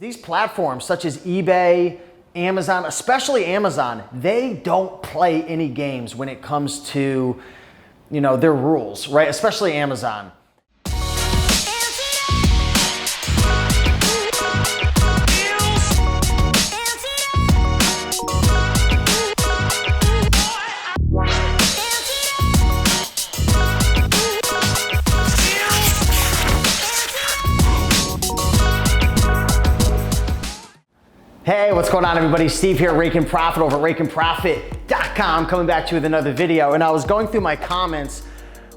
These platforms such as eBay, Amazon, especially Amazon, they don't play any games when it comes to, their rules, right? Especially Amazon. Hey, what's going on everybody? Steve here, Raiken Profit over at RaikenProfit.com, coming back to you with another video. And I was going through my comments,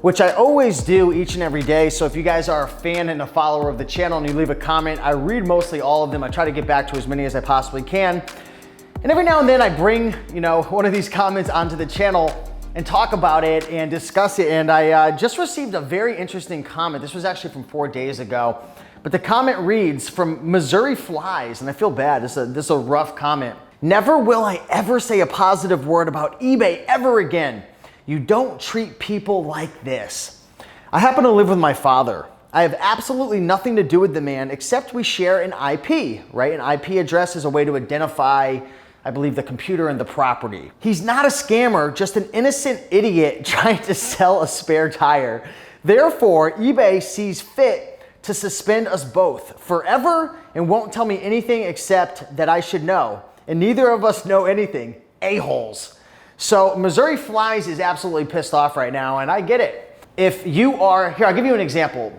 which I always do each and every day. So if you guys are a fan and a follower of the channel and you leave a comment, I read mostly all of them. I try to get back to as many as I possibly can. And every now and then I bring, one of these comments onto the channel and talk about it and discuss it. And I just received a very interesting comment. This was actually from 4 days ago. But the comment reads from Missouri Flies, and I feel bad, this is a rough comment. Never will I ever say a positive word about eBay ever again. You don't treat people like this. I happen to live with my father. I have absolutely nothing to do with the man except we share an IP, right? An IP address is a way to identify, I believe, the computer and the property. He's not a scammer, just an innocent idiot trying to sell a spare tire. Therefore, eBay sees fit to suspend us both forever and won't tell me anything except that I should know. And neither of us know anything. A-holes. So Missouri Flies is absolutely pissed off right now, and I get it. If you are, here, I'll give you an example.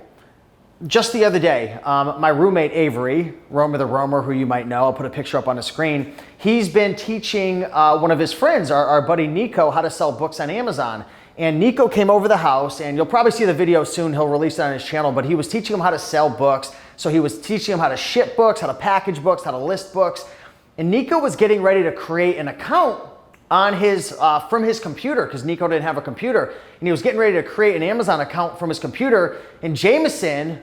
Just the other day, my roommate Avery, Romer the Roamer, who you might know, I'll put a picture up on the screen. He's been teaching one of his friends, our buddy Nico, how to sell books on Amazon. And Nico came over the house, and you'll probably see the video soon. He'll release it on his channel, but he was teaching him how to sell books. So he was teaching him how to ship books, how to package books, how to list books. And Nico was getting ready to create an account on his from his computer, because Nico didn't have a computer. And he was getting ready to create an Amazon account from his computer. And Jameson,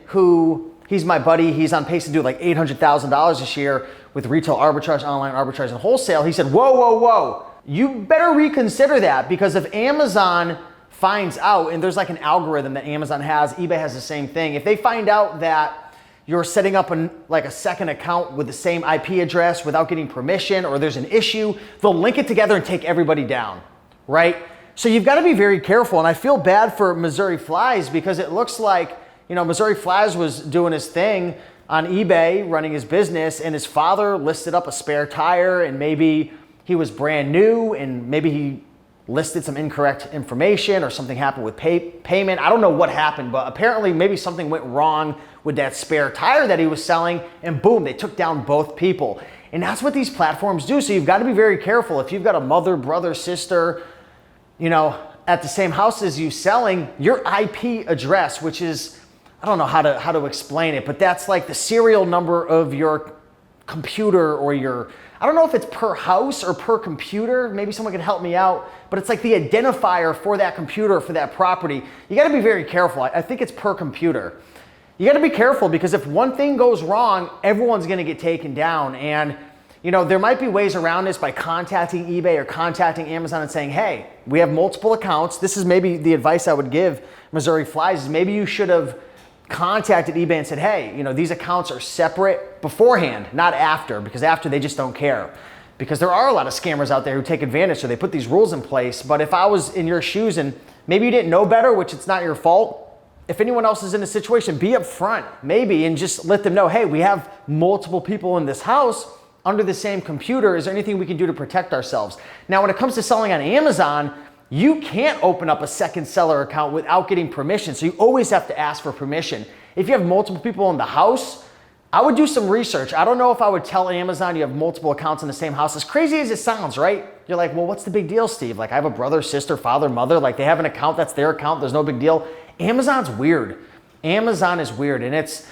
he's my buddy, he's on pace to do like $800,000 this year with retail arbitrage, online arbitrage, and wholesale. He said, whoa, whoa, whoa. You better reconsider that, because if Amazon finds out, and there's like an algorithm that Amazon has, eBay has the same thing. If they find out that you're setting up a second account with the same IP address without getting permission, or there's an issue, they'll link it together and take everybody down, right? So you've got to be very careful. And I feel bad for Missouri Flies, because it looks like, Missouri Flies was doing his thing on eBay, running his business, and his father listed up a spare tire, and maybe he was brand new, and maybe he listed some incorrect information, or something happened with payment. I don't know what happened, but apparently maybe something went wrong with that spare tire that he was selling, and boom, they took down both people. And that's what these platforms do. So you've got to be very careful. If you've got a mother, brother, sister, at the same house as you selling, your IP address, which is, I don't know how to explain it, but that's like the serial number of your computer, or your, I don't know if it's per house or per computer. Maybe someone can help me out, but it's like the identifier for that computer, for that property. You got to be very careful. I think it's per computer. You got to be careful, because if one thing goes wrong, everyone's going to get taken down. And there might be ways around this by contacting eBay or contacting Amazon and saying, hey, we have multiple accounts. This is maybe the advice I would give Missouri Flies, is maybe you should have contacted eBay and said, hey, these accounts are separate beforehand, not after, because after they just don't care. Because there are a lot of scammers out there who take advantage, so they put these rules in place. But if I was in your shoes and maybe you didn't know better, which it's not your fault, if anyone else is in a situation, be upfront, maybe, and just let them know, hey, we have multiple people in this house under the same computer. Is there anything we can do to protect ourselves? Now, when it comes to selling on Amazon, you can't open up a second seller account without getting permission. So you always have to ask for permission. If you have multiple people in the house, I would do some research. I don't know if I would tell Amazon you have multiple accounts in the same house. As crazy as it sounds, right? You're like, well, what's the big deal, Steve? Like, I have a brother, sister, father, mother. Like, they have an account, that's their account. There's no big deal. Amazon's weird. Amazon is weird. And it's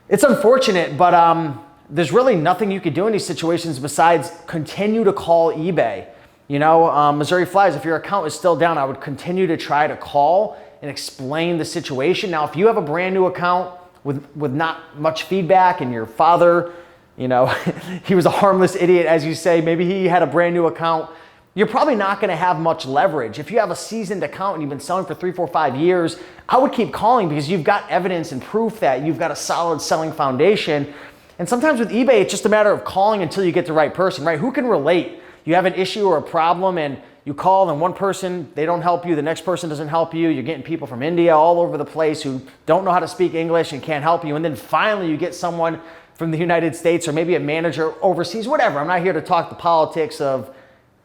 unfortunate, but there's really nothing you could do in these situations besides continue to call eBay. Missouri Flies, if your account is still down, I would continue to try to call and explain the situation. Now, if you have a brand new account with not much feedback, and your father, he was a harmless idiot, as you say, maybe he had a brand new account, you're probably not going to have much leverage. If you have a seasoned account and you've been selling for 3, 4, 5 years, I would keep calling, because you've got evidence and proof that you've got a solid selling foundation. And sometimes with eBay, it's just a matter of calling until you get the right person, right? Who can relate? You have an issue or a problem and you call and one person, they don't help you, the next person doesn't help you, you're getting people from India all over the place who don't know how to speak English and can't help you, and then finally you get someone from the United States or maybe a manager overseas, whatever. I'm not here to talk the politics of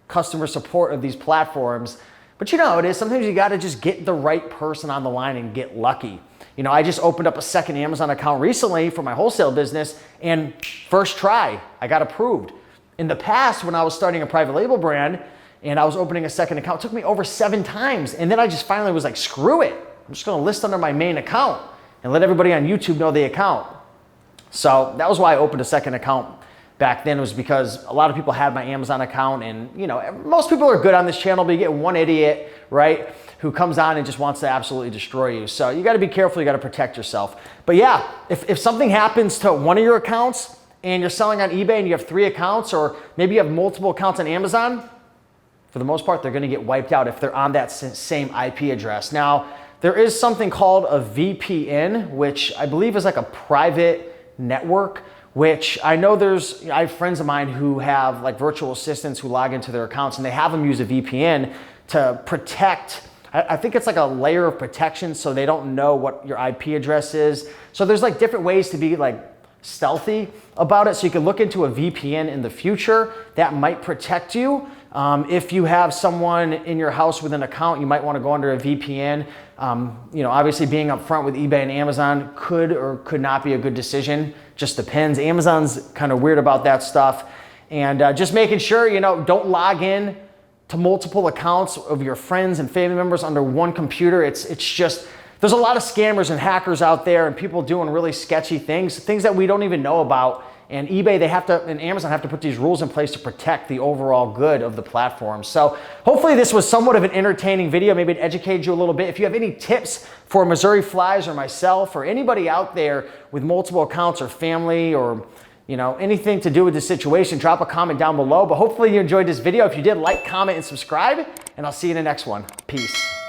customer support of these platforms, but you know how it is. Sometimes you gotta just get the right person on the line and get lucky. You know, I just opened up a second Amazon account recently for my wholesale business, and first try, I got approved. In the past, when I was starting a private label brand and I was opening a second account, it took me over 7 times. And then I just finally was like, screw it. I'm just gonna list under my main account and let everybody on YouTube know the account. So that was why I opened a second account back then, was because a lot of people had my Amazon account, and you know, most people are good on this channel, but you get one idiot, right, who comes on and just wants to absolutely destroy you. So you gotta be careful, you gotta protect yourself. But yeah, if something happens to one of your accounts and you're selling on eBay and you have 3 accounts, or maybe you have multiple accounts on Amazon, for the most part, they're gonna get wiped out if they're on that same IP address. Now, there is something called a VPN, which I believe is like a private network, which I know I have friends of mine who have like virtual assistants who log into their accounts and they have them use a VPN to protect. I think it's like a layer of protection so they don't know what your IP address is. So there's like different ways to be like stealthy about it. So you can look into a VPN in the future that might protect you. If you have someone in your house with an account, you might want to go under a VPN. You know, obviously being upfront with eBay and Amazon could or could not be a good decision. Just depends. Amazon's kind of weird about that stuff. And just making sure, you know, don't log in to multiple accounts of your friends and family members under one computer. It's just, there's a lot of scammers and hackers out there and people doing really sketchy things that we don't even know about. And eBay, and Amazon have to put these rules in place to protect the overall good of the platform. So hopefully this was somewhat of an entertaining video. Maybe it educated you a little bit. If you have any tips for Missouri Flies or myself or anybody out there with multiple accounts or family or you know, anything to do with this situation, drop a comment down below. But hopefully you enjoyed this video. If you did, like, comment, and subscribe, and I'll see you in the next one. Peace.